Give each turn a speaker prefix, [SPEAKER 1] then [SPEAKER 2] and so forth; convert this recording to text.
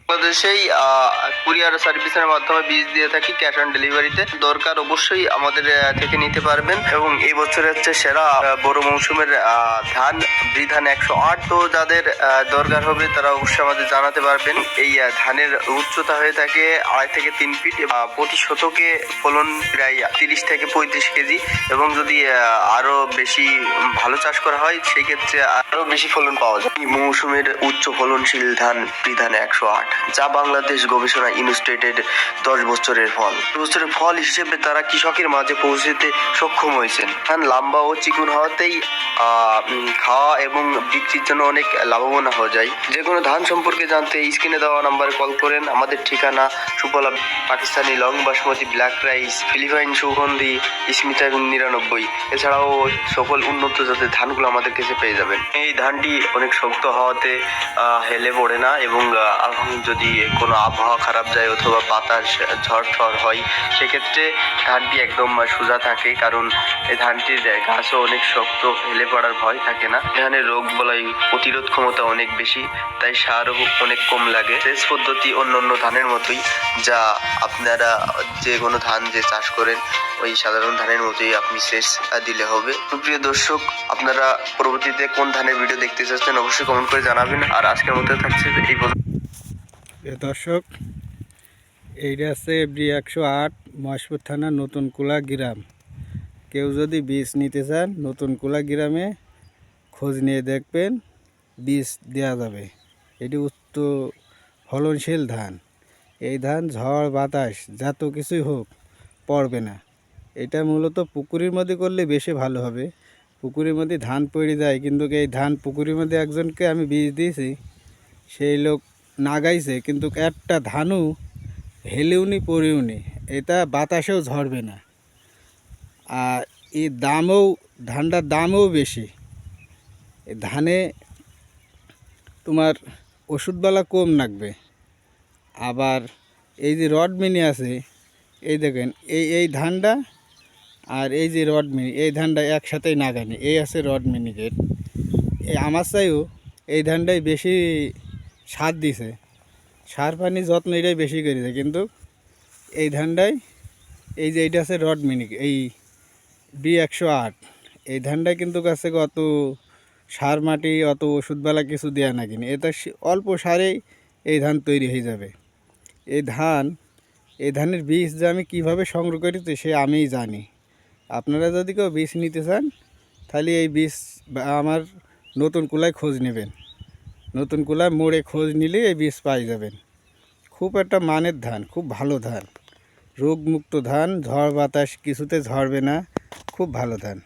[SPEAKER 1] বাংলাদেশেই কুরিয়ার সার্ভিসের মাধ্যমে বীজ দিয়ে থাকি ক্যাশ অন ডেলিভারিতে। দরকার অবশ্যই আমাদের থেকে নিতে পারবেন। এবং এই বছরের হচ্ছে সেরা বড় মৌসুমের ধান বিধান 108। তো যাদের দরকার হবে তারা অবশ্যই আমাদের জানাতে পারবেন। এই ধানের উচ্চতা হয়ে থাকে 2.5 থেকে 3 ফিট। প্রতি শতকে ফলন প্রায় 30 থেকে 35 কেজি। এবং যদি আরো বেশি ভালো চাষ করা হয় সেই ক্ষেত্রে আরো বেশি ফলন পাওয়া যায়। এই মৌসুমের উচ্চ ফলনশীল ধান বিধান 108, যা বাংলাদেশ গবেষণা ইনস্টিটিউটের 10 বছরের ফল। হিসেবে তারা কৃষকের মাঝে পৌঁছতে সক্ষম হয়েছেন। ধান লম্বা ও চিকন হওয়াতেই খাওয়া এবং বিক্রির জন্য অনেক লাভবান হওয়া যায়। যে কোনো ধান সম্পর্কে জানতে স্ক্রিনে দেওয়া নাম্বারে কল করেন। আমাদের ঠিকানা সুফলা Pakistani long basmati black rice, Philippine সুগন্ধি স্মিতা 99। এছাড়াও সকল উন্নত জাতের ধানগুলো আমাদের কাছে পেয়ে যাবেন। এই ধানটি অনেক শক্ত হওয়াতে হেলে পড়ে না। এবং যদি কোনো আবহাওয়া খারাপ যায় অথবা বাতাস ঝড় হয় সেক্ষেত্রে ধানটি একদম সোজা থাকে, কারণ এই ধানটির গাছও অনেক শক্ত, হেলে পড়ার ভয় থাকে না। ধানের রোগ বলাই প্রতিরোধ ক্ষমতা অনেক বেশি, তাই সারও অনেক কম লাগে। সেচ পদ্ধতি অন্যান্য ধানের মতোই, যা আপনারা যে কোনো ধান যে চাষ করেন ওই সাধারণ ধানের মতোই আপনি সেচ দিলে হবে। প্রিয় দর্শক, আপনারা পরবর্তীতে কোন ধানের ভিডিও দেখতে চাচ্ছেন অবশ্যই কমেন্ট করে জানাবেন। আর আজকের মতো থাকছে এই
[SPEAKER 2] দর্শক, এইটা আছে এফডি 108, মহেশপুর থানা নতুন কুলা গ্রাম। কেউ যদি বীজ নিতে চান নতুন কুলা গ্রামে খোঁজ নিয়ে দেখবেন, বীজ দেওয়া যাবে। এটি উচ্চ ফলনশীল ধান। এই ধান ঝড় বাতাস যত কিছুই হোক পড়বে না। এটা মূলত পুকুরের মধ্যে করলে বেশি ভালো হবে। পুকুরের মধ্যে ধান পড়ে যায়, কিন্তু এই ধান পুকুরের মধ্যে একজনকে আমি বীজ দিয়েছি, সেই লোক নাগাইছে, কিন্তু একটা ধানও হেলেওনি পড়েওনি। এটা বাতাসেও ঝরবে না। আর এই ধানটার দামও বেশি। এই ধানে তোমার ওষুধবালা কম লাগবে। আবার এই যে রড মিনি আছে, এই দেখেন এই ধানটা আর এই যে রড মিনি, এই ধানটা একসাথেই নাগানি। এই আছে রড মিনিকেট। এই আমার চাইও এই ধানটাই বেশি সার দিছে, সার পানি যত্ন এটাই বেশি করেছে। কিন্তু এই ধানটাই, এই যে এইটা আছে রড মিনিক, এই বি 108, এই ধানটাই কিন্তু কাছে অত সার মাটি অত ওষুধবেলা কিছু দেয়া না, কিনে এটা অল্প সারেই এই ধান তৈরি হয়ে যাবে। এই ধানের বীজ যে আমি কীভাবে সংগ্রহ করেছি সে আমিই জানি। আপনারা যদি কেউ বীজ নিতে চান তাহলে এই বীজ আমার নতুন কুলায় খোঁজ নেবেন। নতুন কুলায় মোড়ে খোঁজ নিলে এই বীজ পাই যাবেন। খুব একটা মানের ধান, খুব ভালো ধান, রোগমুক্ত ধান, ঝড় বাতাস কিছুতে ঝরবে না, খুব ভালো ধান।